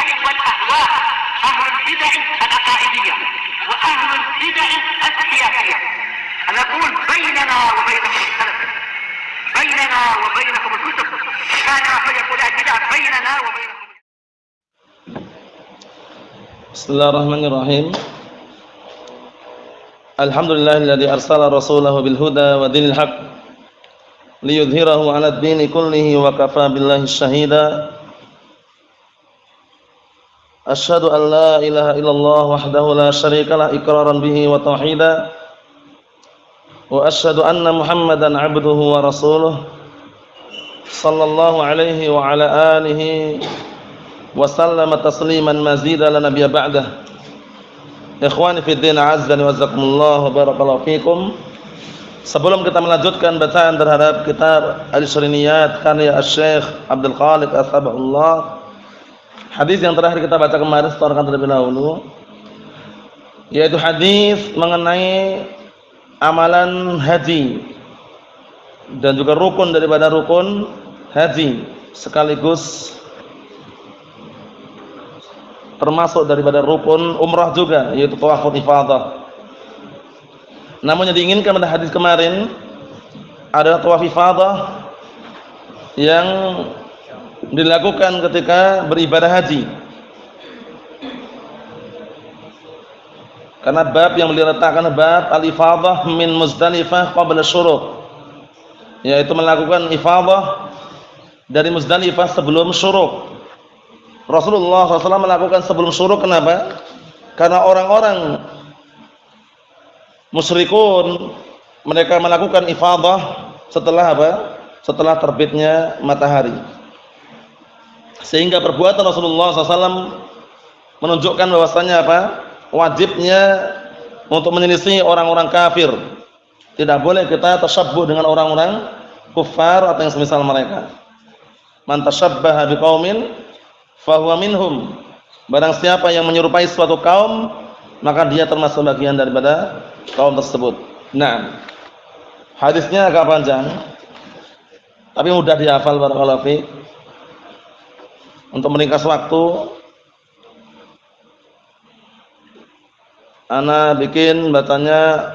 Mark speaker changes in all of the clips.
Speaker 1: البدع والأهواء، أهل البدع العقائدية وأهل البدع السياسية. نقول بيننا وبينكم السلف، بيننا وبينكم الكتب، كان فيقول البدع بيننا وبينكم.
Speaker 2: Bismillahirrahmanirrahim. Alhamdulillahilladzi arsala rasulahu bil huda wa dinil haq liyudhhirahu 'alad dini kullihi wa kafaa billahi shahida. Asyhadu an la ilaha illallah wahdahu la syarikalah iqraran bihi wa tauhida. Wa asyhadu anna Muhammadan 'abduhu wa rasuluh sallallahu alaihi wa ala alihi wa sallama tasliman mazida la nabiyya ba'dah. Ikhwani fi din, azzani wa jazakumullah wa barakallahu fikum. Sebelum kita melanjutkan bacaan terhadap kitab Al-Syriniyat karya Asy-Syaikh Abdul Khaliq As-Sabahullah, hadis yang terakhir kita baca kemarin setorkan terlebih dahulu, yaitu hadis mengenai amalan haji dan juga rukun daripada rukun haji, sekaligus termasuk daripada rukun umrah juga, yaitu tawaful ifadah. Namun yang diinginkan pada hadis kemarin adalah tawaf ifadah yang dilakukan ketika beribadah haji. Karena bab yang beliau letakkan bab al-ifadah min Muzdalifah qabla syuruk, yaitu melakukan ifadah dari Muzdalifah sebelum syuruk. Rasulullah SAW melakukan sebelum syuruk. Kenapa? Karena orang-orang musyrikun mereka melakukan ifadah setelah apa? Setelah terbitnya matahari. Sehingga perbuatan Rasulullah SAW menunjukkan bahwasannya apa? Wajibnya untuk menyelisih orang-orang kafir. Tidak boleh kita tasyabbuh dengan orang-orang kufar atau yang semisal mereka. Man tasyabbaha biqaumin fahuwa minhum. Barang siapa yang menyerupai suatu kaum, maka dia termasuk bagian daripada kaum tersebut. Nah, hadisnya agak panjang, tapi mudah dihafal barakallahu fiik. Untuk meringkas waktu, ana bikin bacanya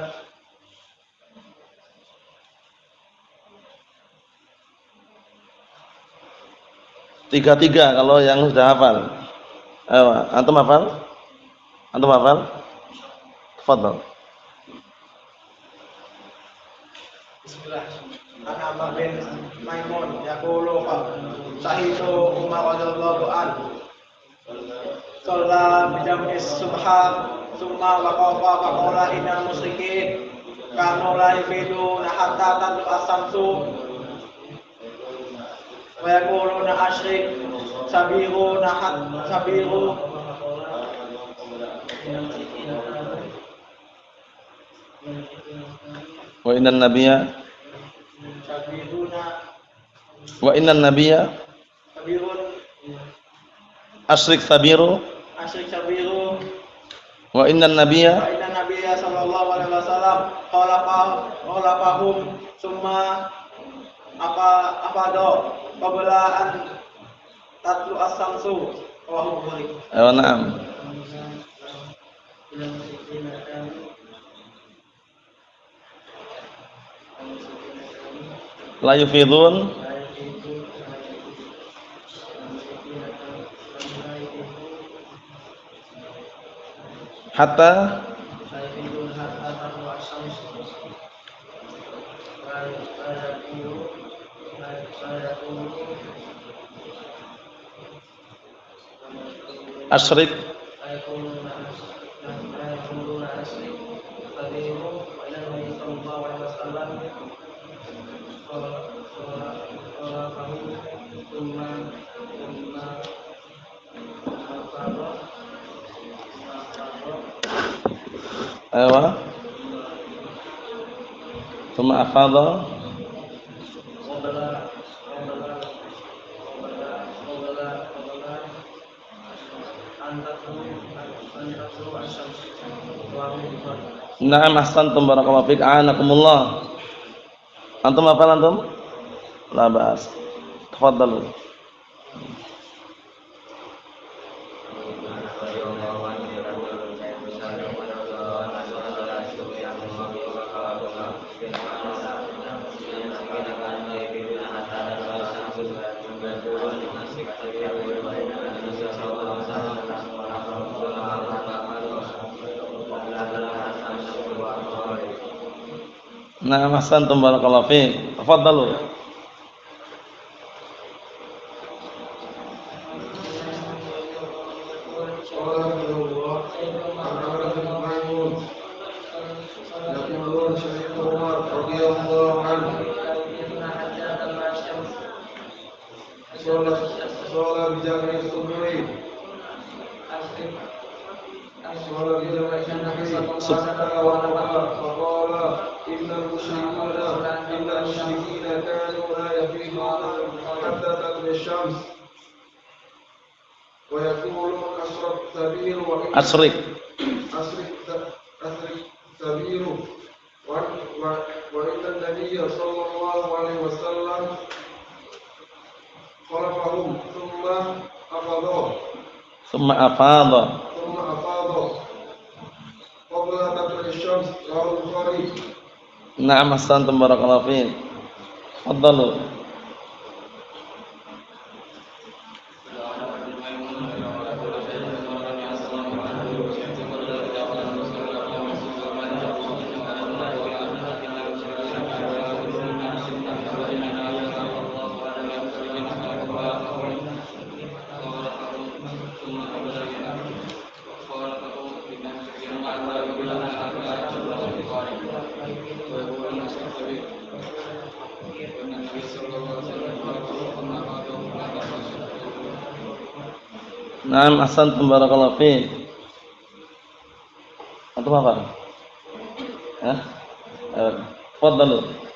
Speaker 2: tiga kalau yang sudah hafal. Ayo, antum hafal? Antum hafal? Tafadhal.
Speaker 3: Bismillah. An Amr bin Maimun yaqulu sahitu Umar radhiyallahu anhu shalla bi jam'is subha thumma waqafa fa qala innal musyrikin kanu la yufiduna hatta tadlu as-samsu wa yaquluna asyrik sabihu nahat sabihu
Speaker 2: Wa innan nabiyya
Speaker 3: sabihuna
Speaker 2: wa innan nabiyya
Speaker 3: sabihun
Speaker 2: asyrik sabiru
Speaker 3: asyrik sabihu
Speaker 2: wa innan nabiyya
Speaker 3: wa inna nabiyya sallallahu alaihi wasallam qala fahum summa apa do qabla an tatlu as-samsu wa hum Bukhari.
Speaker 2: Ayo, na'am. La yufidun hatta asyrik ayo thumma afadha Na'am, ahsantum barakallahu fiik, a'anakumullah. Antum hafal antum? La ba'as. Tafadhalu. Nah, ahsantum barakallahu fiik. Tafadhalu. Asrik
Speaker 3: sabiru wa inna nabiyya sallallahu alaihi wasallam khalafahum
Speaker 2: Summa afadha
Speaker 3: qabla tatlu'i syams rawahu Bukhari.
Speaker 2: Na'am ahsantum barakallahu fiik. Tafadhalu. Naam ahsantum barakallahu fiik. Antum apa? Hah? Tafadhalu.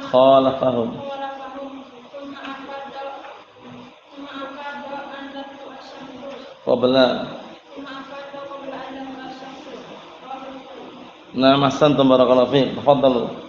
Speaker 2: Khalafahum. Qabla. Naam ahsantum barakallahu fiik. Tafadhalu.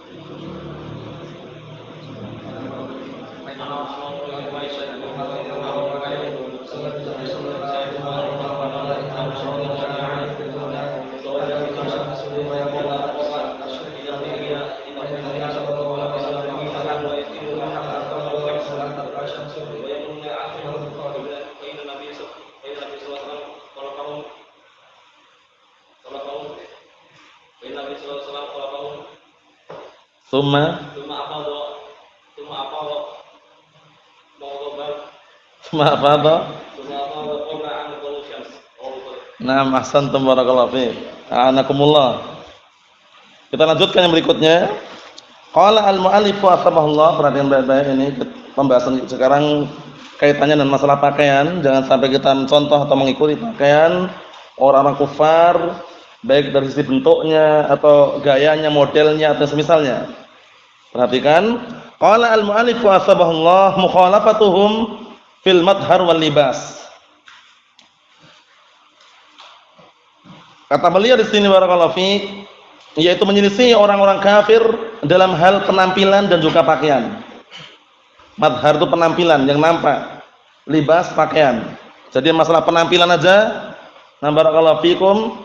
Speaker 2: Summa afadha. Naam ahsantum barakallahu fiik. A'anakumullah. Kita lanjutkan yang berikutnya. Qala al-mu'allif rahimahullah, perhatian baik-baik ini pembahasan sekarang kaitannya dengan masalah pakaian. Jangan sampai kita mencontoh atau mengikuti pakaian orang-orang kufar, baik dari sisi bentuknya atau gayanya, modelnya atau semisalnya. Perhatikan, qala al-mu'allif rahimahullah mukhalafatuhum fil madhar wal libas. Kata beliau di sini barakallahu fiik, yaitu menyelisih orang-orang kafir dalam hal penampilan dan juga pakaian. Madhar itu penampilan yang nampak, libas pakaian. Jadi masalah penampilan aja, nah barakallahu fiikum,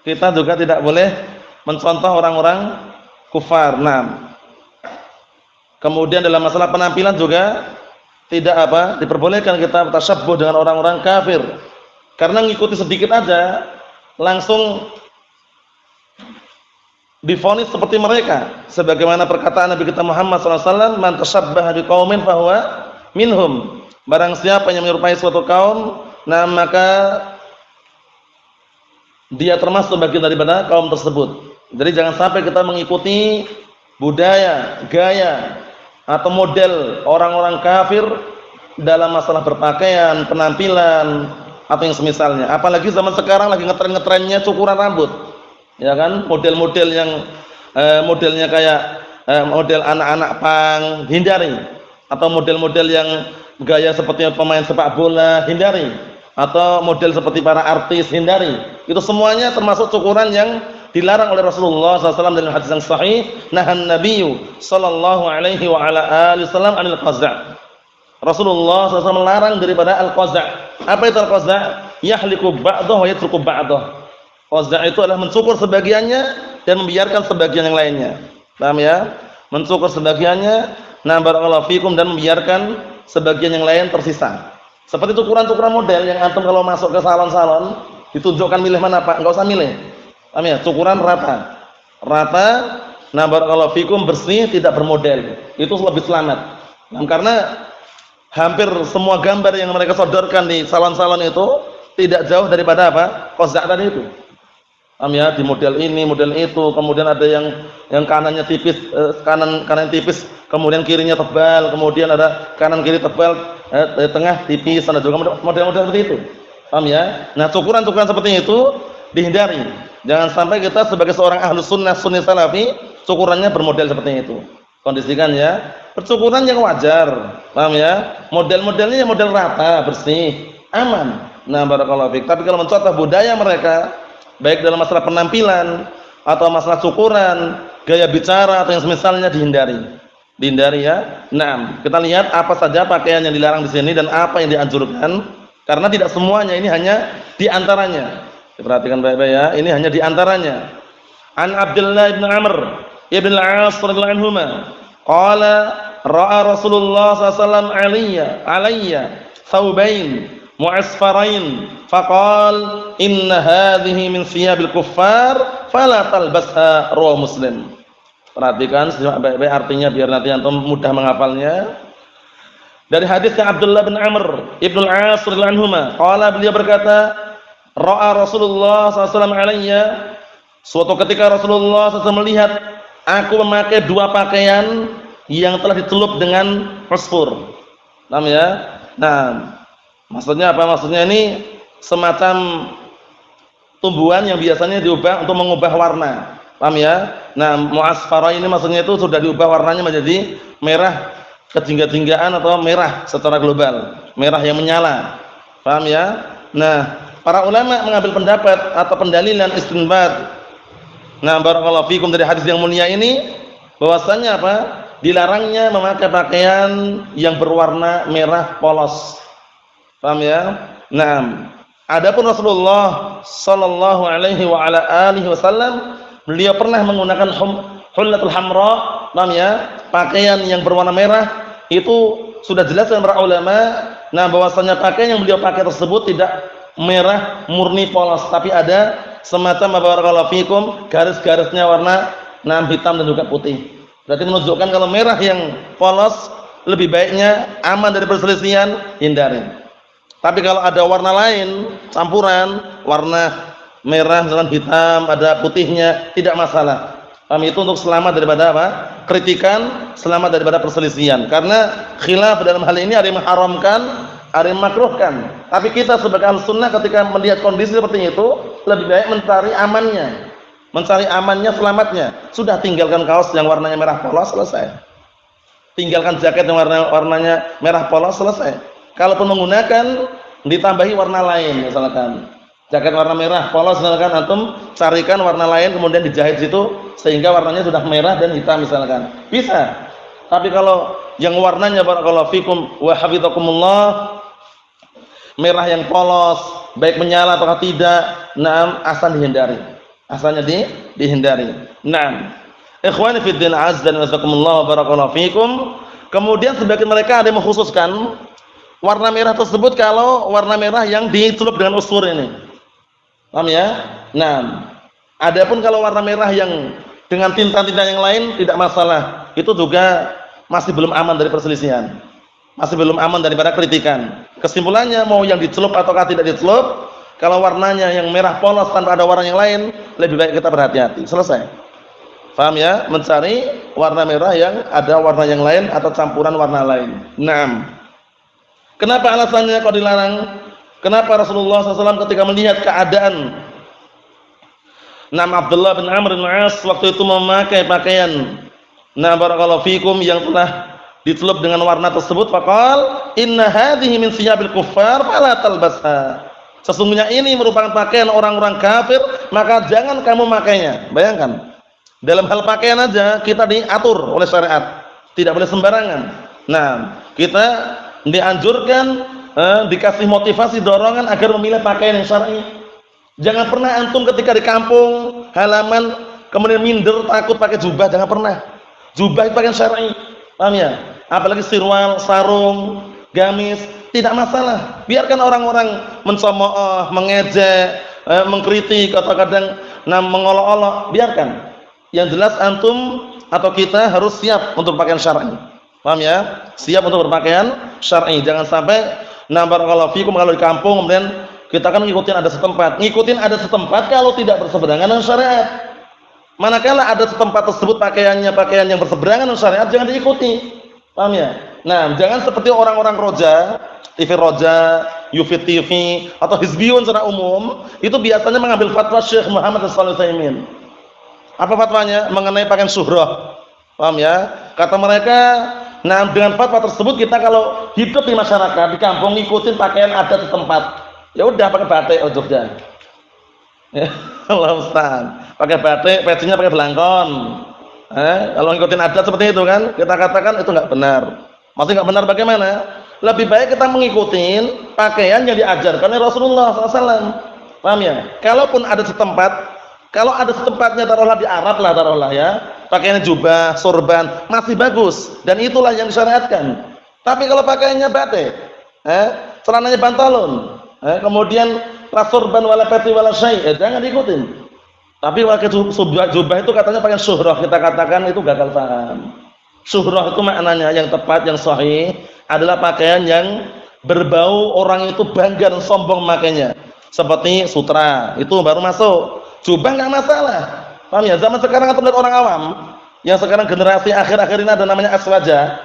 Speaker 2: kita juga tidak boleh mencontoh orang-orang kufar. Nah, kemudian dalam masalah penampilan juga tidak diperbolehkan kita tasyabbuh dengan orang-orang kafir. Karena ngikuti sedikit aja langsung divonis seperti mereka. Sebagaimana perkataan Nabi kita Muhammad SAW, man tasyabbaha biqaumin fahuwa minhum. Barang siapa yang menyerupai suatu kaum, nah maka dia termasuk bagian daripada kaum tersebut. Jadi jangan sampai kita mengikuti budaya, gaya atau model orang-orang kafir dalam masalah berpakaian, penampilan, atau yang semisalnya. Apalagi zaman sekarang lagi ngetren-ngetrennya cukuran rambut. Ya kan? Model-model yang modelnya kayak model anak-anak pang, hindari. Atau model-model yang gaya seperti pemain sepak bola, hindari. Atau model seperti para artis, hindari. Itu semuanya termasuk cukuran yang dilarang oleh Rasulullah SAW dalam hadis yang sahih. Nahan Nabiyyu sallallahu alaihi wa ala alihi wasallam anil qaza'. Rasulullah SAW melarang daripada al-qaza'. Apa itu al-qaza'? Yahliku ba'dahu wa yatruku ba'dahu. Qaza' itu adalah mencukur sebagiannya dan membiarkan sebagian yang lainnya. Paham ya? Mencukur sebagiannya, nah barakallahu fikum, dan membiarkan sebagian yang lain tersisa. Seperti cukuran-cukuran model yang antum kalau masuk ke salon-salon ditunjukkan milih mana Pak, enggak usah milih. Paham ya? Cukuran rata. Rata, nah barakallahu fikum, bersih, tidak bermodel. Itu lebih selamat. Nah, karena hampir semua gambar yang mereka sodorkan di salon-salon itu tidak jauh daripada apa? Qaza' tadi itu. Paham ya? Di model ini, model itu, kemudian ada yang kanannya tipis, kanan tipis, kemudian kirinya tebal, kemudian ada kanan kiri tebal, tengah tipis, ada juga model-model seperti itu. Paham ya? Nah, cukuran-cukuran seperti itu dihindari. Jangan sampai kita sebagai seorang ahlus sunnah sunni salafi cukurannya bermodel seperti itu. Kondisikan ya, percukuran yang wajar. Paham ya? Model-modelnya model rata, bersih, aman. Nah, barakallahu fiik. Tapi kalau mencontoh budaya mereka, baik dalam masalah penampilan atau masalah cukuran, gaya bicara atau yang semisalnya, dihindari. Dihindari ya. Nah, kita lihat apa saja pakaian yang dilarang di sini dan apa yang dianjurkan, karena tidak semuanya, ini hanya di antaranya. Diperhatikan baik-baik ya, ini hanya di antaranya. An Abdullah bin Amr ibn al-As radhiyallahu anhuma qala ra'a Rasulullah sallallahu alayya thawbain mu'asfarain faqal inna hadhihi min thiyabil kuffar fala talbasha, rawahu Muslim. Perhatikan baik-baik artinya biar nanti antum mudah menghafalnya. Dari hadisnya Abdullah bin Amr ibn al-As radhiyallahu anhuma, qala, beliau berkata, ra'a Rasulullah sallallahu alayya, suatu ketika Rasulullah SAW melihat aku memakai dua pakaian yang telah ditelup dengan fosfor. Paham ya? Nah, maksudnya apa? Maksudnya ini semacam tumbuhan yang biasanya diubah untuk mengubah warna. Paham ya? Nah, mu'asfara ini maksudnya itu sudah diubah warnanya menjadi merah kejingga-jinggaan atau merah secara global, merah yang menyala. Paham ya? Nah, para ulama mengambil pendapat atau pendalilan istinbat, nah barakallahu fikum, dari hadis yang mulia ini bahwasanya apa? Dilarangnya memakai pakaian yang berwarna merah polos. Paham ya? Nah, adapun Rasulullah sallallahu alaihi wa ala alihi wasallam, beliau pernah menggunakan hullatul hamra. Paham ya? Pakaian yang berwarna merah, itu sudah jelas dengan para ulama, nah bahwasanya pakaian yang beliau pakai tersebut tidak merah murni polos, tapi ada semacam barakallahu fikum garis-garisnya warna hitam dan juga putih. Berarti menunjukkan kalau merah yang polos lebih baiknya aman dari perselisihan, hindari. Tapi kalau ada warna lain campuran, warna merah dengan hitam, ada putihnya, tidak masalah. Itu untuk selamat daripada apa? Kritikan, selamat daripada perselisihan. Karena khilaf dalam hal ini ada yang mengharamkan, ada yang makruhkan. Tapi kita sebagai al-sunnah ketika melihat kondisi seperti itu, lebih baik mencari amannya. Mencari amannya, selamatnya. Sudah, tinggalkan kaos yang warnanya merah polos, selesai. Tinggalkan jaket yang warnanya merah polos, selesai. Kalaupun menggunakan, ditambahi warna lain misalkan. Jaket warna merah polos, misalkan antum carikan warna lain kemudian dijahit situ sehingga warnanya sudah merah dan hitam misalkan. Bisa. Tapi kalau yang warnanya barakallahu fikum wa hafizakumullah merah yang polos, baik menyala atau tidak, asal dihindari. Asalnya dihindari. Naam. Ikhwani fid din azza wa jazakumullah barakallahu fikum. Kemudian sebagian mereka ada yang mengkhususkan warna merah tersebut kalau warna merah yang dicelup dengan usfur ini. Paham ya? Nah, adapun kalau warna merah yang dengan tinta-tinta yang lain tidak masalah. Itu juga masih belum aman dari perselisihan. Masih belum aman daripada kritikan. Kesimpulannya, mau yang dicelup ataukah tidak dicelup, kalau warnanya yang merah polos tanpa ada warna yang lain, lebih baik kita berhati-hati. Selesai. Paham ya? Mencari warna merah yang ada warna yang lain atau campuran warna lain. Naam. Kenapa alasannya kok dilarang? Kenapa Rasulullah SAW ketika melihat keadaan Abdullah bin Amr bin As waktu itu memakai pakaian barakallahu fikum yang telah ditelup dengan warna tersebut, faqal inna hadhihi min siyabil kuffar fala talbasha. Sesungguhnya ini merupakan pakaian orang-orang kafir, maka jangan kamu makainya. Bayangkan, dalam hal pakaian aja kita diatur oleh syariat, tidak boleh sembarangan. Kita dianjurkan, dikasih motivasi, dorongan agar memilih pakaian yang syar'i. Jangan pernah antum ketika di kampung halaman kemudian minder takut pakai jubah, jangan pernah. Jubah itu pakaian syar'i, paham ya? Apalagi sirwal, sarung, gamis, tidak masalah. Biarkan orang-orang mencemooh, mengejek, mengkritik atau kadang mengolok-olok, biarkan. Yang jelas antum atau kita harus siap untuk pakaian syar'i. Paham ya? Siap untuk berpakaian syar'i. Jangan sampai barakallahu fikum kalau di kampung kemudian kita kan ngikutin ada setempat kalau tidak berseberangan dengan syariat. Manakala ada setempat tersebut pakaiannya pakaian yang berseberangan dengan syariat, jangan diikuti. Paham ya? Jangan seperti orang-orang roja, TV roja, Yufid TV atau hizbiyun secara umum, itu biasanya mengambil fatwa Syekh Muhammad Shalih Utsaimin. Apa fatwanya? Mengenai pakaian syuhrah. Paham ya? Kata mereka, dengan fatwa tersebut kita kalau hidup di masyarakat, di kampung ngikutin pakaian adat setempat. Ya udah pakai batik Jogja. Ya, Allah Ustaz. Pakai batik, pecinya pakai belangkon. Kalau ngikutin adat seperti itu kan, kita katakan itu enggak benar. Maksudnya enggak benar bagaimana? Lebih baik kita mengikuti pakaian yang diajarkan oleh Rasulullah SAW. Paham ya? Kalaupun ada setempat, kalau ada setempatnya taruhlah di Arab lah taruhlah ya, pakaiannya jubah, sorban, masih bagus dan itulah yang disyariatkan. Tapi kalau pakaiannya batik, celananya pantalon, kemudian la sorban wala peti wala syai', jangan diikutin. Tapi pakai jubah itu katanya pakaian syuhrah, kita katakan itu gagal paham. Syuhrah itu maknanya yang tepat, yang sahih adalah pakaian yang berbau orang itu bangga dan sombong makainya. Seperti sutra, itu baru masuk. Jubah enggak masalah. Paham ya? Zaman sekarang atau melihat orang awam, yang sekarang generasi akhir-akhir ini ada namanya aswaja.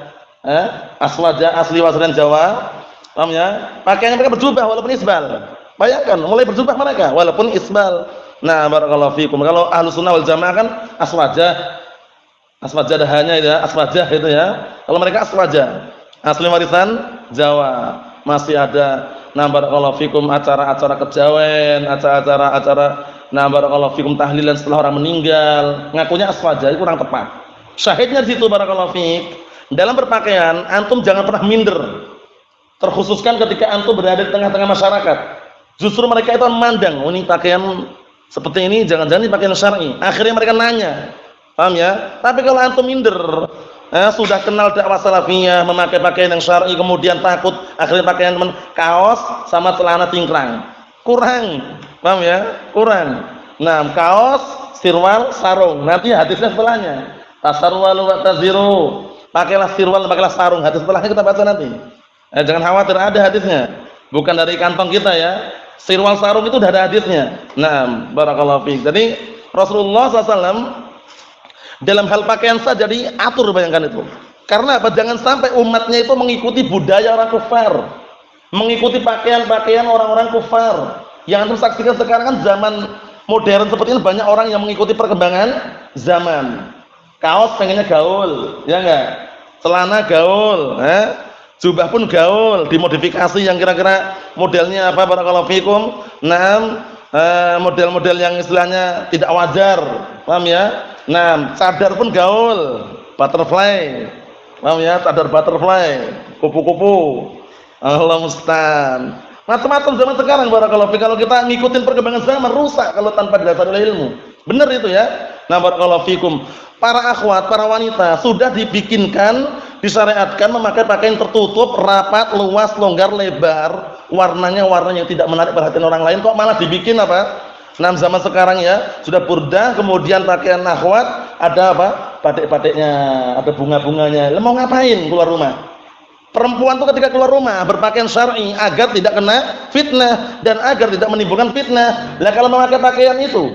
Speaker 2: Aswaja asli wasiran Jawa. Paham ya? Pakaiannya mereka berjubah walaupun isbal. Bayangkan, mulai berjubah mereka walaupun isbal. Barakallahu fikum. Kalau Ahlussunnah wal Jamaah kan aswaja. Aswaja dahanya ya, aswaja itu ya. Kalau mereka aswaja, asli warisan Jawa. Masih ada barakallahu fikum acara-acara kejawen, acara-acara barakallahu fikum tahlilan setelah orang meninggal. Ngakunya aswaja itu kurang tepat. Syahidnya di situ barakallahu fik. Dalam berpakaian antum jangan pernah minder. Terkhususkan ketika antum berada di tengah-tengah masyarakat. Justru mereka itu memandang, oh ini pakaian seperti ini jangan-jangan ini pakaian syar'i. Akhirnya mereka nanya. Paham ya? Tapi kalau antum minder, sudah kenal dakwah salafiyah, memakai pakaian yang syar'i kemudian takut akhirnya pakaian kaos sama celana cingkrang. Kurang. Paham ya? Kurang. Kaos, sirwal, sarung. Nanti hadisnya setelahnya. Tasarwalu wa taziru. Pakailah sirwal, pakailah sarung. Hadis setelahnya kita baca nanti. Jangan khawatir, ada hadisnya. Bukan dari kantong kita ya. Sirwal sarung itu sudah ada hadisnya. Barakallahu fiik. Jadi Rasulullah SAW dalam hal pakaian saja diatur, bayangkan itu. Karena apa? Jangan sampai umatnya itu mengikuti budaya orang kufar, mengikuti pakaian-pakaian orang-orang kufar. Yang antum saksikan sekarang kan zaman modern seperti ini, banyak orang yang mengikuti perkembangan zaman. Kaos pengennya gaul, ya enggak? Celana gaul, jubah pun gaul, dimodifikasi yang kira-kira modelnya apa barakallahu fikum. Model-model yang istilahnya tidak wajar, paham ya? Cadar pun gaul, butterfly. Paham ya? Cadar butterfly, kupu-kupu. Allah musta'an. Macam-macam zaman sekarang barakallahu fikum. Kalau kita ngikutin perkembangan zaman rusak kalau tanpa didasari oleh ilmu. Benar itu ya? Barakallahu fikum. Para akhwat, para wanita sudah dibikinkan, disyariatkan memakai pakaian tertutup, rapat, luas, longgar, lebar, warnanya warna yang tidak menarik perhatian orang lain, kok malah dibikin apa? Zaman sekarang ya, sudah burdah, kemudian pakaian akhwat ada apa? Batik-batiknya, ada bunga-bunganya. Mau ngapain keluar rumah? Perempuan tuh ketika keluar rumah berpakaian syar'i agar tidak kena fitnah dan agar tidak menimbulkan fitnah. Lah kalau memakai pakaian itu,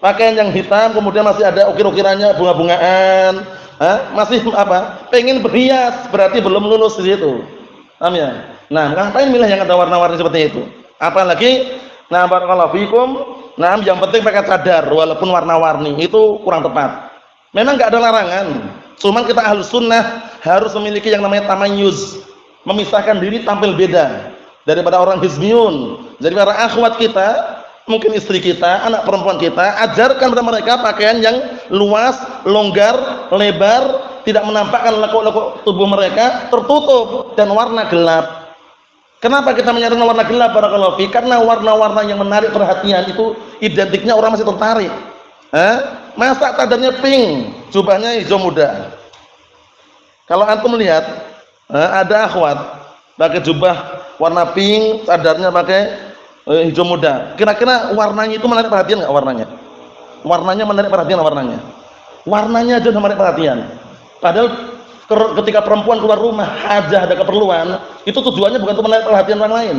Speaker 2: pakaian yang hitam kemudian masih ada ukir-ukirannya, bunga-bungaan, masih apa? Pengen berhias, berarti belum lulus di situ. Paham ya? Ngapain milih yang ada warna-warni seperti itu? Apalagi barakallahu fikum, yang penting pakai cadar walaupun warna-warni, itu kurang tepat. Memang enggak ada larangan. Cuman kita Ahlus Sunnah harus memiliki yang namanya tamayyuz, memisahkan diri tampil beda daripada orang hizbiyun. Jadi para akhwat kita, mungkin istri kita, anak perempuan kita, ajarkan kepada mereka pakaian yang luas, longgar, lebar, tidak menampakkan lekuk-lekuk tubuh mereka, tertutup dan warna gelap. Kenapa kita menyarankan warna gelap barakallahu fi? Karena warna-warna yang menarik perhatian itu identiknya orang masih tertarik. Masa cadarnya pink, jubahnya hijau muda. Kalau antum lihat, ada akhwat pakai jubah warna pink, cadarnya pakai hijau muda. Kira-kira warnanya itu menarik perhatian enggak warnanya? Warnanya menarik perhatian enggak warnanya? Warnanya aja menarik perhatian. Padahal ketika perempuan keluar rumah, hajah ada keperluan, itu tujuannya bukan untuk menarik perhatian orang lain.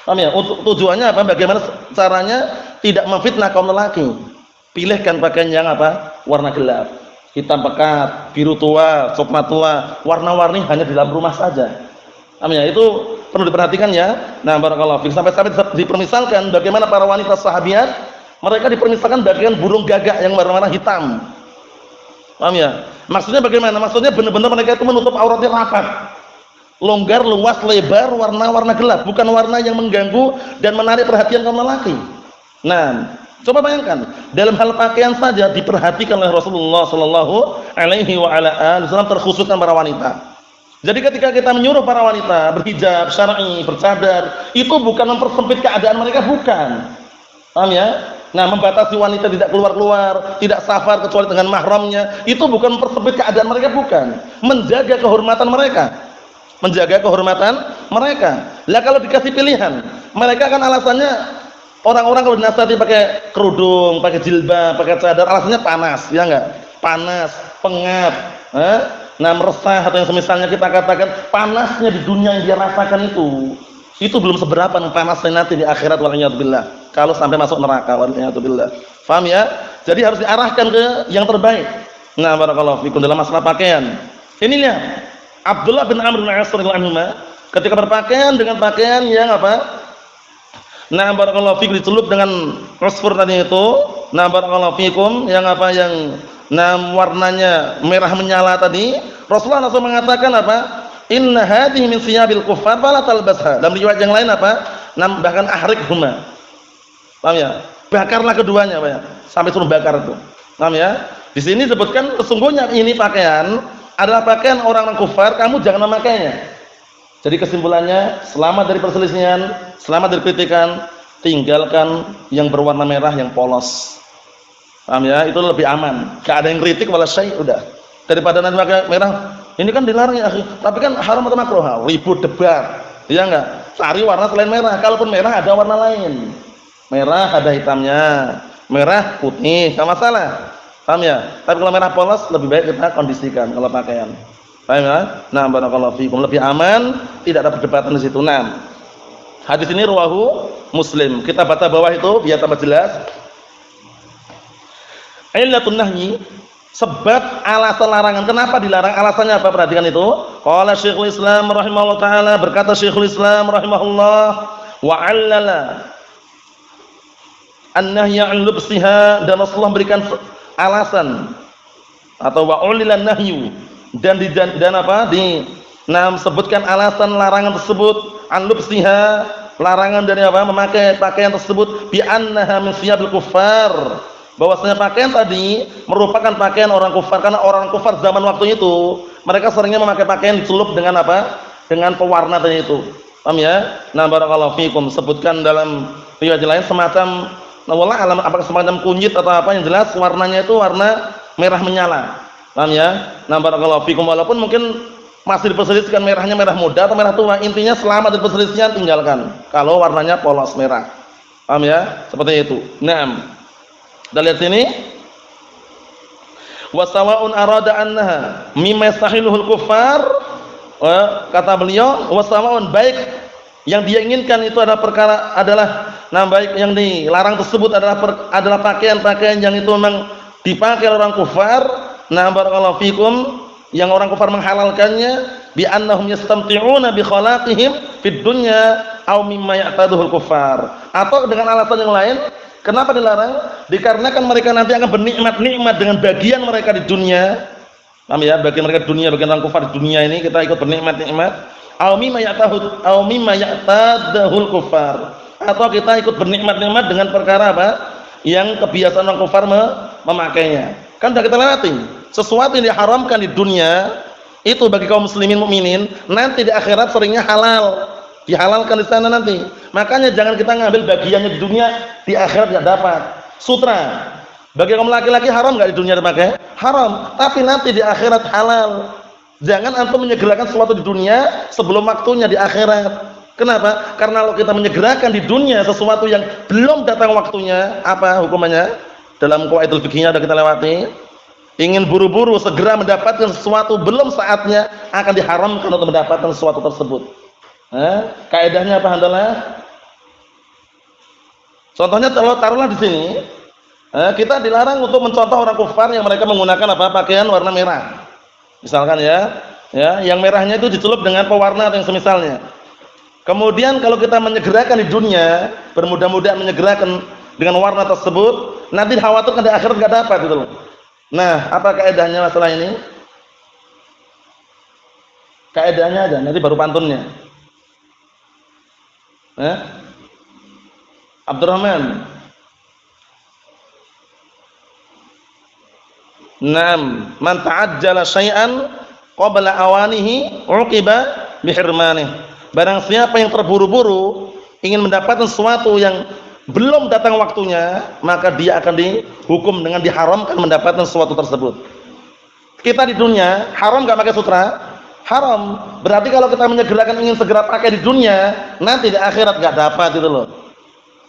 Speaker 2: Paham ya? Tujuannya apa? Bagaimana caranya tidak memfitnah kaum lelaki. Pilihkan pakaian yang apa? Warna gelap, hitam pekat, biru tua, coklat tua, warna-warni hanya di dalam rumah saja. Paham ya? Itu perlu diperhatikan ya. Barakallahu fiik. Sampai-sampai dipermisalkan bagaimana para wanita sahabiat, mereka dipermisalkan bagian burung gagak yang warna-warna hitam. Paham ya? Maksudnya bagaimana? Maksudnya benar-benar mereka itu menutup auratnya rapat. Longgar, luas, lebar, warna-warna gelap, bukan warna yang mengganggu dan menarik perhatian kaum lelaki. Coba bayangkan, dalam hal pakaian saja diperhatikan oleh Rasulullah sallallahu alaihi wasallam, terkhususkan para wanita. Jadi ketika kita menyuruh para wanita berhijab syar'i, bercadar, itu bukan mempersempit keadaan mereka, bukan. Paham ya? Membatasi wanita tidak keluar-keluar, tidak safar kecuali dengan mahramnya, itu bukan mempersempit keadaan mereka, bukan. Menjaga kehormatan mereka. Menjaga kehormatan mereka. Lah kalau dikasih pilihan, mereka kan alasannya, orang-orang kalau dinasihati pakai kerudung, pakai jilbab, pakai cadar, alasannya panas, ya enggak? Panas, pengap, meresah, atau yang semisalnya kita katakan panasnya di dunia yang dia rasakan itu belum seberapa panasnya nanti di akhirat, waliyadzubillah, kalau sampai masuk neraka, waliyadzubillah. Paham ya? Jadi harus diarahkan ke yang terbaik. Barakallahu fikum dalam masalah pakaian. Ini lihat, Abdullah bin Amr bin As radhiyallahu anhu ketika berpakaian dengan pakaian yang apa? Barakallahu fikum, dicelup dengan usfur tadi itu. Barakallahu fikum, yang apa, yang warnanya merah menyala tadi. Rasulullah SAW mengatakan apa? Inna hadhihi min siyabil kuffar fala talbasha. Dalam riwayat yang lain apa? Bahkan ahriqhuma. Paham ya? Bakarlah keduanya, Pak ya. Sampai suruh bakar itu. Paham ya? Di sini disebutkan sesungguhnya ini pakaian adalah pakaian orang-orang kufar, kamu jangan memakainya. Jadi kesimpulannya, selamat dari perselisihan, selamat dari kritikan, tinggalkan yang berwarna merah yang polos. Paham ya? Itu lebih aman. Enggak ada yang kritik wala syai', udah. Daripada nanti pakai merah. Ini kan dilarang ya, akhi. Tapi kan haram atau makruh? Ribut debat. Iya enggak? Cari warna selain merah. Kalaupun merah ada warna lain. Merah ada hitamnya. Merah putih, enggak masalah. Paham ya? Tapi kalau merah polos lebih baik kita kondisikan kalau pakaian. Paham ya? Barakallahu fiikum, lebih aman, tidak ada perdebatan di situ. Hadis ini rawahu Muslim. Kita baca bawah itu biar tambah jelas. Illatun nahyi, sebab alasan larangan. Kenapa dilarang? Alasannya apa? Perhatikan itu. Qala Syekhul Islam rahimahullah taala, berkata Syekhul Islam rahimahullah, wa 'allala an-nahya 'an lubsiha, dan Rasulullah berikan alasan atau wa ulilan nahyu, dan sebutkan alasan larangan tersebut, an lubsiha, larangan dari apa? Memakai pakaian tersebut, bi annaha min siyabil kuffar, bahwasanya pakaian tadi merupakan pakaian orang kufar, karena orang kufar zaman waktu itu mereka seringnya memakai pakaian dicelup dengan apa? Dengan pewarna tadi itu. Paham ya? Barakallahu fiikum, sebutkan dalam riwayat lain semacam wallah alam, apakah semacam kunyit atau apa, yang jelas warnanya itu warna merah menyala. Paham ya? Barakallahu fiikum, walaupun mungkin masih diperselisihkan merahnya merah muda atau merah tua, intinya selamat dari perselisihan, tinggalkan kalau warnanya polos merah. Paham ya? Seperti itu. Kita lihat sini. Wasawa'un arada annaha mimma yastahiluhul kuffar. Kata beliau, wasawa'un, baik yang dia inginkan itu adalah perkara baik yang dilarang tersebut adalah pakaian-pakaian yang itu memang dipakai orang kufar. Barakallahu fikum, yang orang kufar menghalalkannya, bi annahum yastamti'una bi khalaqihim fid dunya au mimma ya'taduhul kuffar. Atau dengan alasan yang lain, kenapa dilarang? Dikarenakan mereka nanti akan bernikmat-nikmat dengan bagian mereka di dunia. Paham ya? Bagian mereka di dunia, bagian orang kufar di dunia ini kita ikut bernikmat-nikmat. Au mimma ya'taduhul kuffar. Atau kita ikut bernikmat-nikmat dengan perkara apa? Yang kebiasaan orang kufar memakainya. Kan sudah kita lewati. Sesuatu yang diharamkan di dunia itu bagi kaum muslimin mukminin, nanti di akhirat seringnya halal. Dihalalkan di sana nanti. Makanya jangan kita ngambil bagiannya di dunia, di akhirat enggak dapat. Sutra. Bagi kaum laki-laki haram enggak di dunia dipakai? Haram. Tapi nanti di akhirat halal. Jangan antum menyegerakan sesuatu di dunia sebelum waktunya di akhirat. Kenapa? Karena kalau kita menyegerakan di dunia sesuatu yang belum datang waktunya, apa hukumannya? Dalam qawaidul fiqhiyah sudah kita lewati. Ingin buru-buru segera mendapatkan sesuatu belum saatnya, akan diharamkan untuk mendapatkan sesuatu tersebut. Kaidahnya apa handalah? Contohnya taruhlah di sini, kita dilarang untuk mencontoh orang kufar yang mereka menggunakan apa? Pakaian warna merah. Misalkan ya, yang merahnya itu dicelup dengan pewarna atau yang semisalnya. Kemudian kalau kita menyegerakan di dunia, bermudah-mudahan menyegerakan dengan warna tersebut, nanti dikhawatirkan di akhirat enggak dapat gitu loh. Nah, apa kaidahnya masalah ini? Kaidahnya aja, nanti baru pantunnya. Abdurrahman. Naam, man ta'ajjala syai'an qabla awanihi uqiba bihirmanihi. Barang siapa yang terburu-buru ingin mendapatkan sesuatu yang belum datang waktunya, maka dia akan dihukum dengan diharamkan mendapatkan sesuatu tersebut. Kita di dunia haram enggak pakai sutra? Haram. Berarti kalau kita menyegerakan ingin segera pakai di dunia, nanti di akhirat enggak dapat itu loh.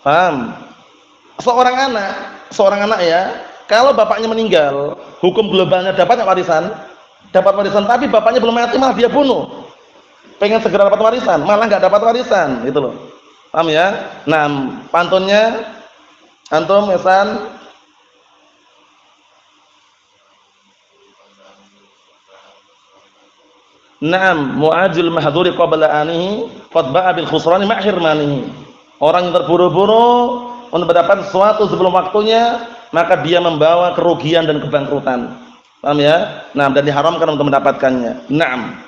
Speaker 2: Paham? Seorang anak ya, kalau bapaknya meninggal, hukum globalnya dapat enggak warisan? Dapat warisan, tapi bapaknya belum mati malah dia bunuh. Pengen segera dapat warisan, malah enggak dapat warisan, gitu loh. Paham ya? Nah, pantunnya antum Esan. Naam, mu'ajil mahdhuri qabla anihi qad ba'a bil khusrani ma'hirmanihi. Orang yang terburu-buru untuk mendapatkan sesuatu sebelum waktunya, maka dia membawa kerugian dan kebangkrutan. Paham ya? Nah, dan diharamkan untuk mendapatkannya. Naam.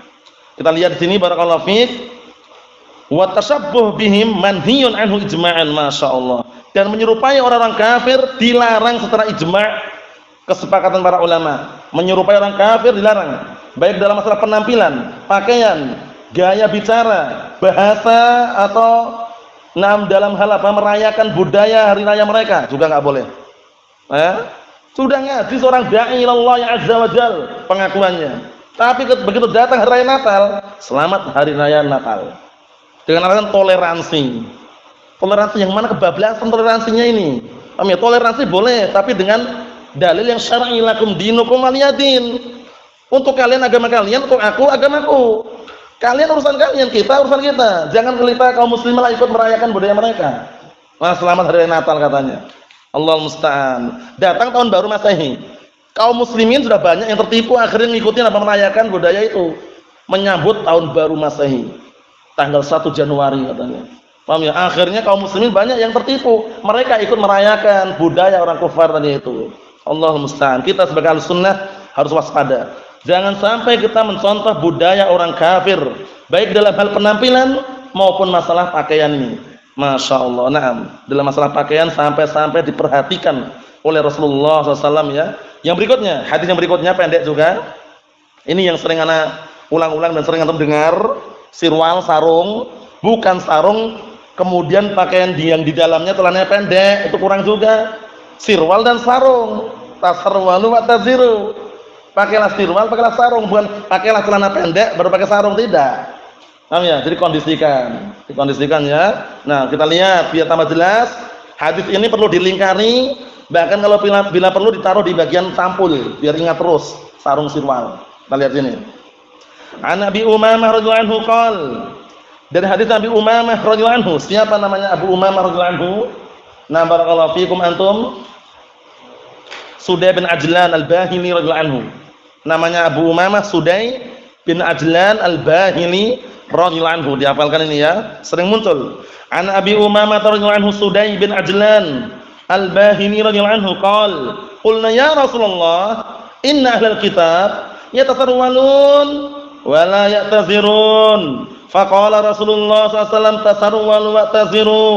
Speaker 2: Kita lihat di sini barakallahu fiik. Wa tashabbuh bihim manhiyun anhu ijma'an, masyaallah. Dan menyerupai orang-orang kafir dilarang secara ijma', kesepakatan para ulama. Menyerupai orang kafir dilarang, baik dalam masalah penampilan, pakaian, gaya bicara, bahasa, atau dalam hal apa merayakan budaya hari raya mereka juga enggak boleh. Sudah ngaji seorang dai ilallah ya azza wajal pengakuannya. Tapi begitu datang hari raya Natal, selamat hari raya Natal. Dengan alasan toleransi. Toleransi yang mana kebablasan toleransinya ini? Paham ya? Toleransi boleh, tapi dengan dalil yang syar'i, lakum dinukum waliyadin. Untuk kalian agama kalian, untuk aku agamaku. Kalian urusan kalian, kita urusan kita. Jangan kita kaum muslimin ikut merayakan budaya mereka. Wah, selamat hari raya Natal katanya. Allahul musta'an. Datang tahun baru Masehi. Kaum muslimin sudah banyak yang tertipu, akhirnya ngikutin apa merayakan budaya itu. Menyambut tahun baru Masehi. Tanggal 1 Januari katanya. Paham ya? Akhirnya kaum muslimin banyak yang tertipu. Mereka ikut merayakan budaya orang kufar tadi itu. Allahul musta'an. Kita sebagai Ahlussunnah harus waspada. Jangan sampai kita mencontoh budaya orang kafir, baik dalam hal penampilan maupun masalah pakaian ini. Masya Allah. Naam. Dalam masalah pakaian sampai-sampai diperhatikan oleh Rasulullah SAW ya. Yang berikutnya, hadis yang berikutnya pendek juga. Ini yang sering anak ulang-ulang dan sering antum dengar. Sirwal, sarung, bukan sarung kemudian pakaian yang di dalamnya celananya pendek, itu kurang juga. Sirwal dan sarung. Tasarwalu wa taziru. Pakailah sirwal, pakailah sarung, bukan pakailah celana pendek baru pakai sarung, tidak. Paham ya? Jadi dikondisikan ya. Nah, kita lihat biar tambah jelas. Hadis ini perlu dilingkari, bahkan kalau bila perlu ditaruh di bagian sampul biar ingat terus sarung sirwal. Kita lihat sini. An Abi Umamah radhiyallahu anhu qol. Dari hadis Abi Umamah radhiyallahu anhu. Siapa namanya Abu Umamah radhiyallahu anhu? Nah, barakallahu fikum antum. Sudai bin Ajlan Al-Bahili radhiyallahu anhu. Namanya Abu Umamah Sudai bin Ajlan Al-Bahili radhiyallahu anhu, dihafalkan ini ya, sering muncul. An Abi Umamah radhiyallahu anhu Sudai bin Ajlan Al-Bahili radhiyallahu anhu qala qulna ya Rasulullah inna ahlal kitab yatasarwalun wa la ya'tazirun faqala Rasulullah sallallahu alaihi wasallam tasarwalu wa taziru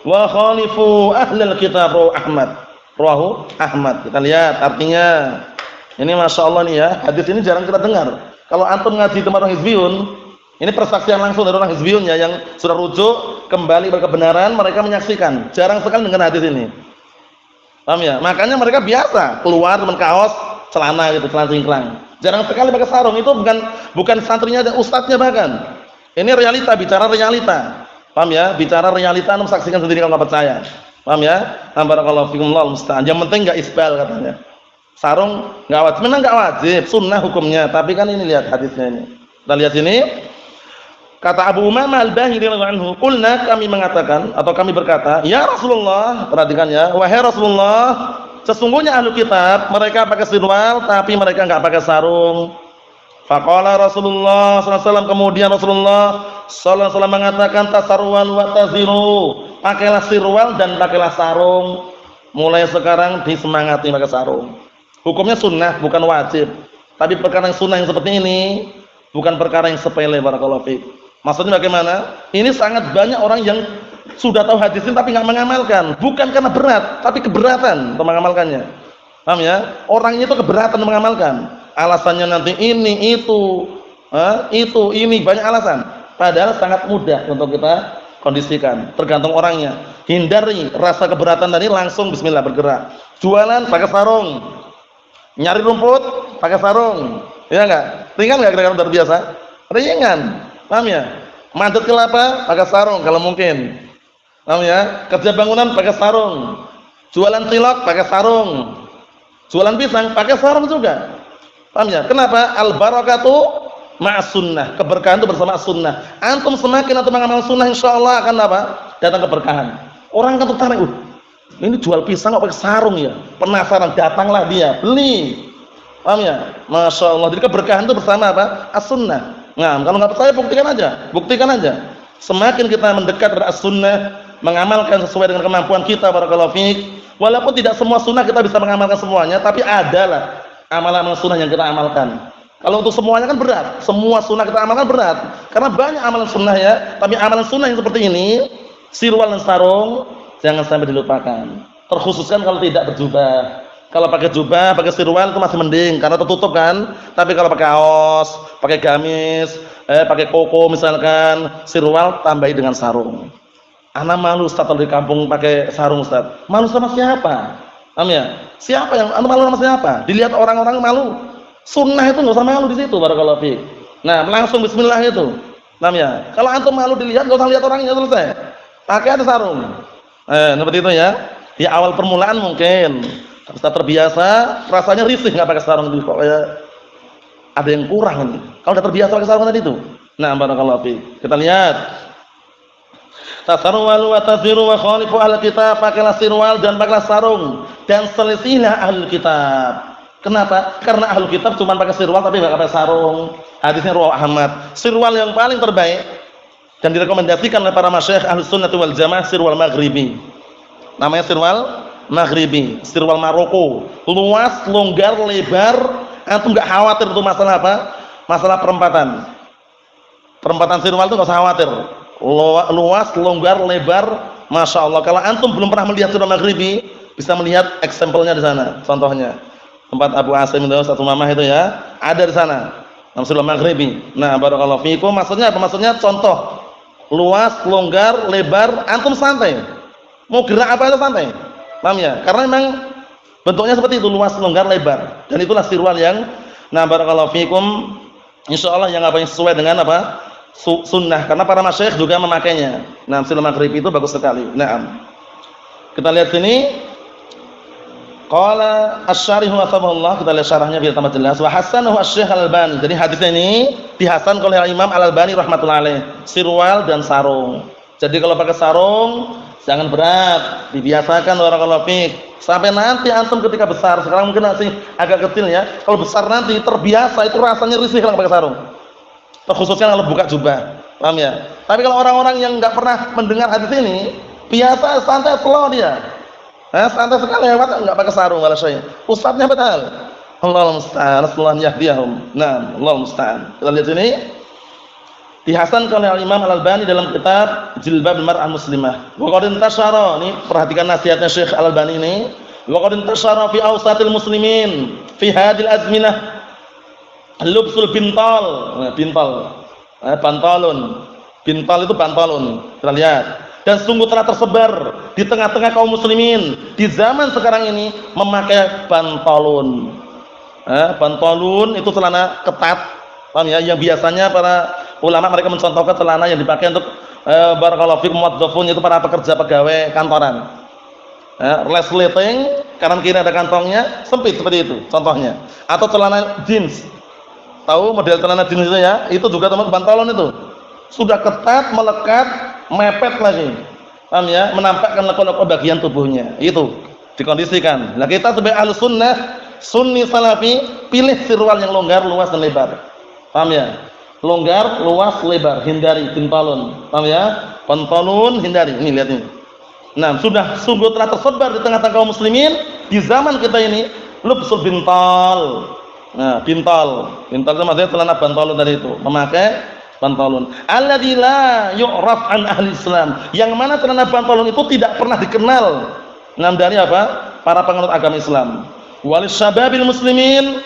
Speaker 2: wa khalifu ahlal kitab. Rawahu Ahmad. Kita lihat artinya. Ini Masya Allah nih ya, hadis ini jarang kita dengar. Kalau antum ngaji tempat orang hizbiyun, ini persaksian langsung dari orang hizbiyun ya, yang sudah rujuk kembali berkebenaran, mereka menyaksikan. Jarang sekali dengar hadis ini. Paham ya? Makanya mereka biasa keluar dengan kaos, celana gitu, celana cingkrang. Jarang sekali pakai sarung. Itu bukan santrinya dan ustadznya bahkan. Ini realita, bicara realita. Paham ya? Bicara realita, antum saksikan sendiri kalau nggak percaya. Paham ya? Barakallahu fikum, Allahu musta'an. Yang penting enggak isbal katanya. Sarung enggak wajib. Memang enggak wajib, sunnah hukumnya. Tapi kan ini lihat hadisnya ini. Kita lihat sini. Kata Abu Umamah Al-Bahili radhiyallahu anhu, "Qulna," kami mengatakan atau kami berkata, "Ya Rasulullah," perhatikan ya, "wahai Rasulullah, sesungguhnya ahlu kitab mereka pakai sirwal tapi mereka enggak pakai sarung." Faqala Rasulullah sallallahu alaihi wasallam, kemudian Rasulullah sallallahu alaihi wasallam mengatakan, "Tasarwal wa taziru." Pakailah sirwal dan pakailah sarung. Mulai sekarang disemangati pakai sarung. Hukumnya sunnah, bukan wajib. Tapi perkara yang sunnah yang seperti ini bukan perkara yang sepele, barakallahu fiik. Maksudnya bagaimana? Ini sangat banyak orang yang sudah tahu hadis ini tapi enggak mengamalkan. Bukan karena berat, tapi keberatan untuk mengamalkannya. Paham ya? Orangnya itu keberatan mengamalkan. Alasannya nanti ini, itu, ini banyak alasan. Padahal sangat mudah untuk kita kondisikan, tergantung orangnya. Hindari rasa keberatan tadi, langsung bismillah bergerak. Jualan pakai sarung, nyari rumput pakai sarung, ya enggak? Ringan enggak kira-kira terbiasa? Ringan, paham ya? Manjat kelapa pakai sarung kalau mungkin, paham ya? Kerja bangunan pakai sarung, jualan cilok pakai sarung, jualan pisang pakai sarung juga, paham ya? Kenapa? Al barakatu ma'as sunnah, keberkahan itu bersama sunnah. Antum semakin antum mengamalkan sunnah, insyaallah akan apa? Datang keberkahan. Orang kan tertarik, ini jual pisang kok pakai sarung ya? Penasaran, datanglah dia, beli. Paham ya? Masya Allah. Jadi keberkahan itu bersama apa? As-sunnah. Nah, kalau nggak percaya buktikan aja. Semakin kita mendekat pada as-sunnah, mengamalkan sesuai dengan kemampuan kita, barakallahu fiik. Walaupun tidak semua sunnah kita bisa mengamalkan semuanya, tapi adalah amalan-amalan sunnah yang kita amalkan. Kalau untuk semuanya kan berat. Semua sunnah kita amalkan berat. Karena banyak amalan sunnah ya. Tapi amalan sunnah yang seperti ini, sirwal dan sarung, jangan sampai dilupakan. Terkhususkan kalau tidak berjubah. Kalau pakai jubah, pakai sirwal itu masih mending karena tertutup kan. Tapi kalau pakai kaos, pakai gamis, pakai koko misalkan, sirwal tambahi dengan sarung. Ana malu Ustaz kalau di kampung pakai sarung Ustaz. Malu sama siapa? Paham ya? Siapa yang ana malu sama siapa? Dilihat orang-orang malu. Sunnah itu nggak usah malu di situ, barakallahu fiik. Nah, langsung bismillah itu. Paham ya? Kalau antum malu dilihat, nggak usah lihat orangnya, selesai. Pakai ada sarung. Seperti itu ya. Di awal permulaan mungkin setelah terbiasa, rasanya risih nggak pakai sarung itu, pokoknya ada yang kurang nih. Kalau udah terbiasa pakai sarung tadi itu. Nah, barakallahu fiik. Kita lihat. Tasarwalu wa taziru wa khalifu ahli kitab, pakailah sirwal dan pakailah sarung dan selisihlah ahli kitab. Kenapa? Karena ahli kitab cuma pakai sirwal tapi enggak pakai sarung. Hadisnya riwayat Ahmad. Sirwal yang paling terbaik dan direkomendasikan oleh para masyayikh ahli sunnah wal jamaah sirwal maghribi. Namanya sirwal maghribi, sirwal Maroko. Luas, longgar, lebar, antum enggak khawatir itu masalah apa? Masalah perempatan. Perempatan sirwal itu enggak usah khawatir. Luas, longgar, lebar, masya Allah. Kalau antum belum pernah melihat sirwal maghribi, bisa melihat eksempelnya di sana. Contohnya tempat Abu Asim itu satu mamah itu ya, ada di sana. Nam sirwal maghribi. Nah, barakallahu fiikum. Maksudnya apa? Maksudnya contoh luas, longgar, lebar, antum santai. Mau gerak apa aja santai. Paham ya? Karena memang bentuknya seperti itu, luas, longgar, lebar. Dan itulah sirwal yang, nah barakallahu fiikum, insyaallah yang apa yang sesuai dengan apa? Sunnah, karena para masyayikh juga memakainya. Nah, sirwal maghribi itu bagus sekali. Nah, kita lihat sini. Qala asy-syarih rahimahullah, kita lihat syarahnya biar tambah jelas. Wa hasanahu asy-syekh Al-Albani. Jadi hadis ini dihasankan oleh Imam Al-Albani rahimatullah alaih. Sirwal dan sarung. Jadi kalau pakai sarung jangan berat, dibiasakan barakallahu fiik. Sampai nanti antum ketika besar, sekarang mungkin masih agak kecil ya. Kalau besar nanti terbiasa itu rasanya risih kalau pakai sarung. Terkhususnya kalau buka jubah. Paham ya? Tapi kalau orang-orang yang enggak pernah mendengar hadis ini, biasa santai slow dia. Santai sekali lewat enggak pakai sarung wala syai. Ustaznya betul. Allahu musta'an, Allah yahdihum. Nah, Allahu musta'an. Kita lihat sini. Dihasankan oleh Imam Al-Albani dalam kitab Jilbabul Mar'ah Muslimah. Wa qad intasyara, ini perhatikan nasihatnya Syekh Al-Albani ini. Wa qad intasyara fi awsatil muslimin fi hadhil azminah lubsul bintal. Nah, bintal. Bantalun. Bintal itu bantalun. Kita lihat. Dan sungguh telah tersebar di tengah-tengah kaum muslimin di zaman sekarang ini memakai bantalun. Bantalun itu celana ketat. Paham ya? Yang biasanya para ulama mereka mencontohkan celana yang dipakai untuk barakallahu fikum muwadzafun, itu para pekerja pegawai kantoran. Resleting, kanan kiri ada kantongnya, sempit seperti itu contohnya. Atau celana jeans. Tahu model celana jeans itu ya? Itu juga teman bantalon itu. Sudah ketat, melekat, mepet lagi. Paham ya? Menampakkan lekuk-lekuk bagian tubuhnya. Itu dikondisikan. Nah, kita sebagai Ahlus Sunnah, Sunni Salafi, pilih sirwal yang longgar, luas dan lebar. Paham ya? Longgar, luas, lebar, hindari bintalun. Paham ya? Pantalun hindari. Ini lihat ini. Nah, sudah sungguh telah tersebar di tengah-tengah kaum muslimin di zaman kita ini lubsul bintal. Nah, bintal. Bintal itu maksudnya celana bantalun tadi itu, memakai bantalun. Alladzi la yu'raf an ahli Islam. Yang mana celana bantalun itu tidak pernah dikenal. Nah, dari apa? Para penganut agama Islam. Walis syababil muslimin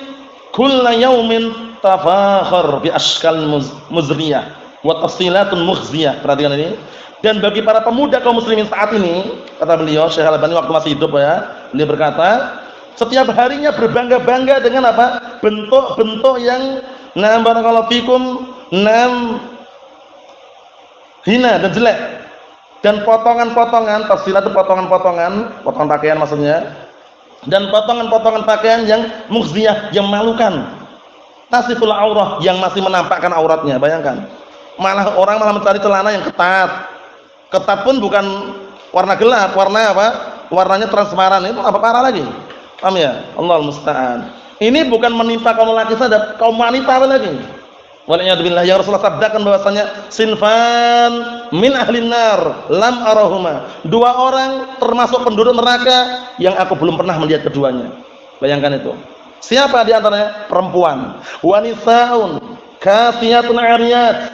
Speaker 2: kulla yaumin tafakhar bi ashkal muzriyah wa tafsilatun mukhziyah. Perhatikan ini. Dan bagi para pemuda kaum muslimin saat ini, kata beliau Syekh Al-Albani waktu masih hidup ya, beliau berkata, setiap harinya berbangga-bangga dengan apa? Bentuk-bentuk yang barakallahu fikum hina dan jelek. Dan potongan-potongan, tafsilat itu potongan-potongan, potongan pakaian maksudnya. Dan potongan-potongan pakaian yang mukhziyah, yang memalukan. Tasiful aurah, yang masih menampakkan auratnya. Bayangkan, orang malah mencari celana yang ketat. Ketat pun bukan warna gelap, warna apa? Warnanya transparan. Itu apa parah lagi? Paham ya? Allahul musta'an. Ini bukan menimpa kaum laki saja, kaum wanita lagi. Waliyadzubillah, yang Rasulullah sabdakan bahwasanya sinfan min ahlin nar lam arahuma. Dua orang termasuk penduduk neraka yang aku belum pernah melihat keduanya. Bayangkan itu. Siapa di antaranya? Perempuan. Wanisaun kasiyatun ariyat,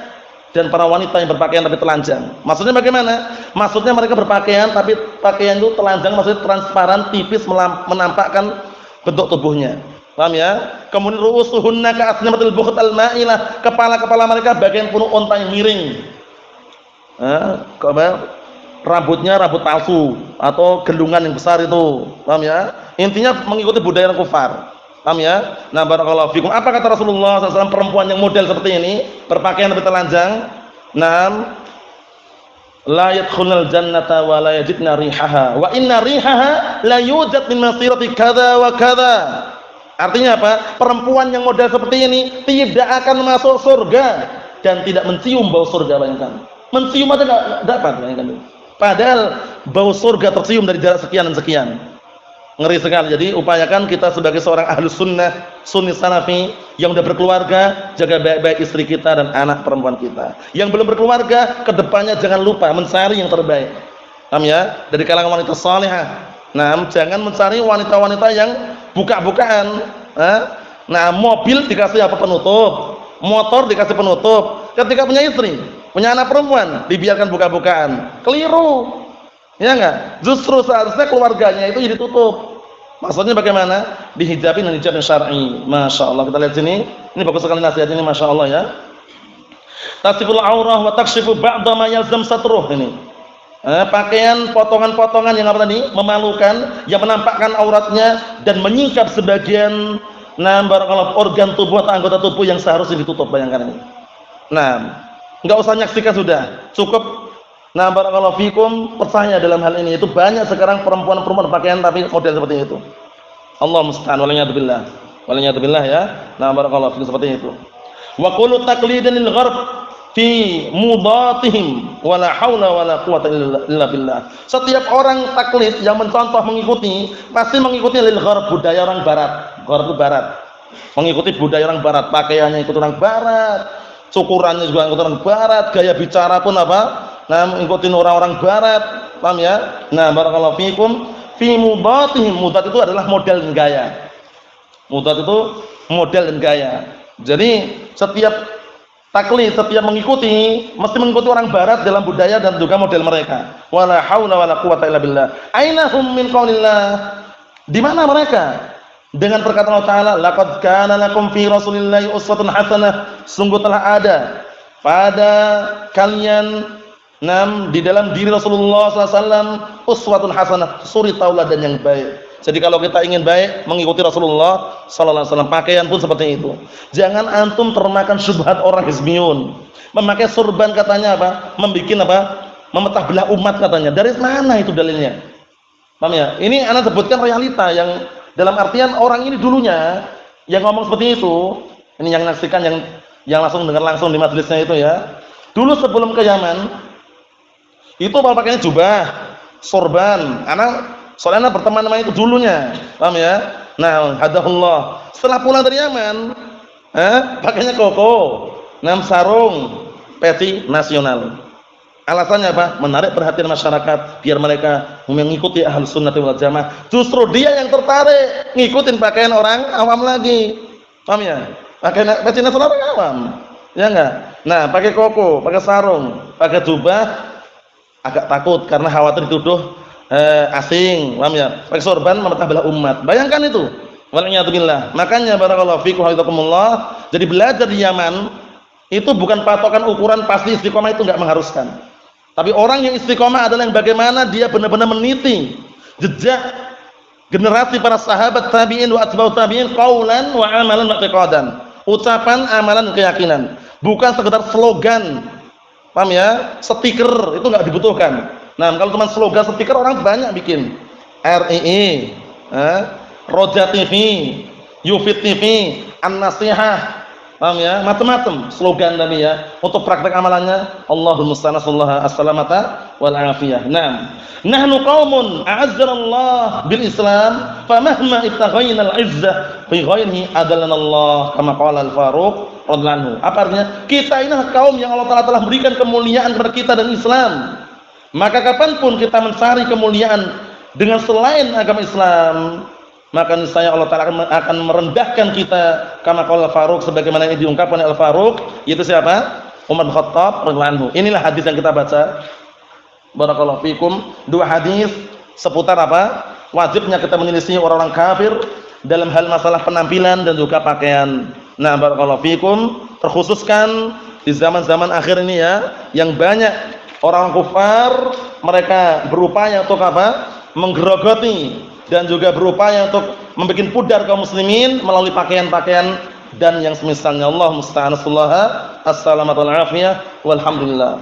Speaker 2: dan para wanita yang berpakaian tapi telanjang. Maksudnya bagaimana? Maksudnya mereka berpakaian tapi pakaian itu telanjang, maksudnya transparan, tipis, menampakkan bentuk tubuhnya. Paham ya? Kemudian ru'usuhunna ka'asnimatil bukht al-ma'ilah, kepala-kepala mereka bagian penuh unta yang miring. Rambutnya rambut palsu atau gendungan yang besar itu. Paham ya? Intinya mengikuti budaya kufar. Paham ya? Nah, barakallahu fikum. Apa kata Rasulullah SAW, perempuan yang model seperti ini, berpakaian tapi telanjang, la yadkhulul jannata wa la yajidna rihaha wa inna rihaha la yujad min masirati kadza wa kadza. Artinya apa? Perempuan yang model seperti ini tidak akan masuk surga dan tidak mencium bau surga. Bayangkan, mencium aja enggak dapat, bayangkan. Padahal bau surga tercium dari jarak sekian dan sekian. Ngeri sekali. Jadi upayakan kita sebagai seorang Ahlus Sunnah, Sunni Salafi yang sudah berkeluarga, jaga baik-baik istri kita dan anak perempuan kita. Yang belum berkeluarga, kedepannya jangan lupa mencari yang terbaik. Paham ya? Dari kalangan wanita salihah. Nah, jangan mencari wanita-wanita yang buka-bukaan. Nah, mobil dikasih apa? Penutup. Motor dikasih penutup. Ketika punya istri, punya anak perempuan, dibiarkan buka-bukaan. Keliru. Ya enggak? Justru seharusnya keluarganya itu jadi tutup. Maksudnya bagaimana? Dihijabi dengan hijab yang syar'i. Masya Allah. Kita lihat sini. Ini bagus sekali nasihat ini, masya Allah ya. Tasiful aurah wa takshifu ba'da ma yalzam satruh ini. Pakaian potongan-potongan yang apa tadi? Memalukan, yang menampakkan auratnya dan menyingkap sebagian barakallahu organ tubuh atau anggota tubuh yang seharusnya ditutup. Bayangkan ini. Nah, enggak usah nyaksikan sudah. Cukup barakallahu fikum, percaya dalam hal ini. Itu banyak sekarang perempuan-perempuan berpakaian tapi model seperti itu. Allah musta'an, waliyadzubillah. Waliyadzubillah ya. Barakallahu fikum seperti itu. Wa qulu taqlidan lil gharb fi mudatihim wala haula wala quwata illa billah. Setiap orang taklid yang mencontoh mengikuti pasti mengikuti lil gharb, budaya orang barat. Gharb itu barat. Mengikuti budaya orang barat, pakaiannya ikut orang barat. Syukurannya juga ngikutin orang barat, gaya bicara pun apa? Nah, ngikutin orang-orang barat. Paham ya? Nah, barakallahu fikum. Fi mudatihim, mudat itu adalah model dan gaya. Mudat itu model dan gaya. Jadi setiap taklid, setiap mengikuti mesti mengikuti orang barat dalam budaya dan juga model mereka. Wala haula wala quwata illa billah. Aina hum min qaulillah? Di mana mereka? Dengan perkataan Allah Ta'ala, laqad kana lakum fi rasulillahi uswatun hasanah. Sungguh telah ada pada kalian di dalam diri Rasulullah SAW uswatun hasanah, suri tauladan yang baik. Jadi kalau kita ingin baik mengikuti Rasulullah SAW, pakaian pun seperti itu. Jangan antum termakan syubhat orang hizbiyun. Memakai surban katanya apa? Membikin apa? Memecah belah umat katanya. Dari mana itu dalilnya? Paham ya? Ini ana sebutkan realita yang dalam artian orang ini dulunya yang ngomong seperti itu. Ini yang menyaksikan yang langsung dengar langsung di majelisnya itu ya. Dulu sebelum ke Yaman itu pakainya jubah, sorban. Soalnya berteman sama itu dulunya, paham ya? Nah, hadahullah. Setelah pulang dari Yaman, pakainya koko, sarung, peci nasional. Alasannya apa? Menarik perhatian masyarakat biar mereka mengikuti Ahlus Sunnah wal Jamaah. Justru dia yang tertarik ngikutin pakaian orang awam lagi, paham ya? Pakaian peci nasional orang awam, ya enggak? Nah, pakai koko, pakai sarung, pakai jubah. Agak takut karena khawatir dituduh asing, paham ya? Pakai sorban memecah belah umat. Bayangkan itu. Wal'iyadzubillah. Makanya barakallahu fikum hafizakumullah. Jadi belajar di Yaman itu bukan patokan ukuran pasti istiqomah, itu enggak mengharuskan. Tapi orang yang istiqomah adalah yang bagaimana dia benar-benar meniti jejak generasi para sahabat tabi'in wa atba'ut tabi'in qaulan wa amalan wa i'tiqadan. Ucapan, amalan, dan keyakinan. Bukan sekedar slogan. Paham ya? Stiker itu enggak dibutuhkan. Nah, kalau cuma slogan stiker orang banyak bikin. RII, Roja TV, Yufid TV, An-Nasihah. Paham ya? Macam-macam slogan tadi ya. Untuk praktek amalannya Allahul musta'an, sallallahu as-salamata wal afiyah. Naam. Nahnu qaumun a'azzanallah bil Islam, famahma ibtaghayna al-'izzah fi ghairihi adallana Allah, kama qala al-Faruq radhiyallahu anhu. Apa artinya? Kita ini kaum yang Allah Ta'ala telah berikan kemuliaan kepada kita dan Islam. Maka kapanpun kita mencari kemuliaan dengan selain agama Islam, maka niscaya Allah Ta'ala akan merendahkan kita, kama qala al-Faruq, sebagaimana yang diungkapkan oleh al-Faruq, yaitu siapa? Umar bin Khattab radhiyallahu anhu. Inilah hadis yang kita baca. Barakallahu fikum. Dua hadis seputar apa? Wajibnya kita menyelisih orang-orang kafir dalam hal masalah penampilan dan juga pakaian. Nah, barakallahu fikum, terkhususkan di zaman-zaman akhir ini ya, yang banyak orang kufar mereka berupaya untuk apa? Menggerogoti dan juga berupaya untuk membuat pudar kaum muslimin melalui pakaian-pakaian dan yang semisalnya. Allah musta'an, sallallahu as-salamatu wal afiyah walhamdulillah.